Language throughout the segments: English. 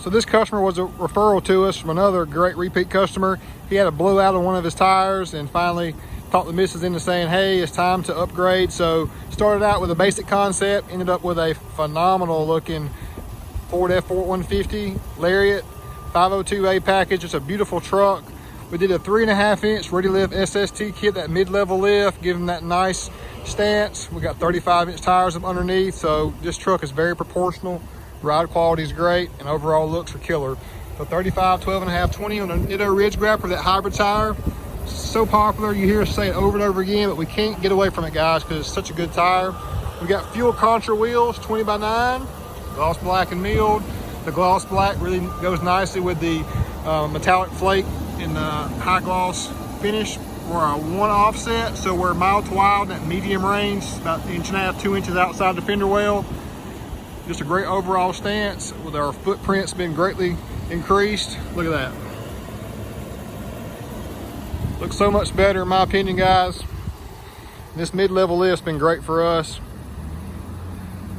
So this customer was a referral to us from another great repeat customer. He had a blowout on one of his tires and finally talked the missus into saying, hey, it's time to upgrade. So started out with a basic concept, ended up with a phenomenal looking Ford F150 Lariat 502A package. It's a beautiful truck. We did a 3.5-inch ReadyLIFT SST kit, that mid-level lift, giving that nice stance. We got 35-inch tires up underneath, so this truck is very proportional. Ride quality is great, and overall looks are killer. So 35, 12.5, 20 on a Nitto Ridge Grapper, that hybrid tire. So popular, you hear us say it over and over again, but we can't get away from it, guys, because it's such a good tire. We got fuel Contra wheels, 20x9, gloss black and milled. The gloss black really goes nicely with the metallic flake and the high gloss finish. We're a 1 offset, so we're mild to wild in that medium range, about 1.5 to 2 inches outside the fender well. Just a great overall stance with our footprints been greatly increased. Look at that. Looks so much better in my opinion, guys. This mid-level lift's been great for us.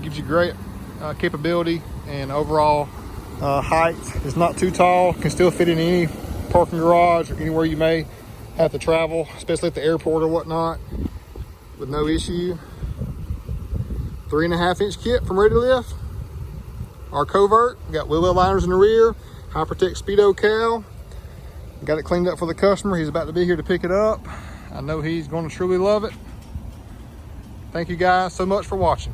Gives you great capability and overall height. It's not too tall, can still fit in any parking garage or anywhere you may have to travel, especially at the airport or whatnot, with no issue. 3.5-inch kit from ReadyLIFT. Our covert, we got wheel well liners in the rear, high protect speedo cowl. Got it cleaned up for the customer. He's about to be here to pick it up. I know he's going to truly love it. Thank you guys so much for watching.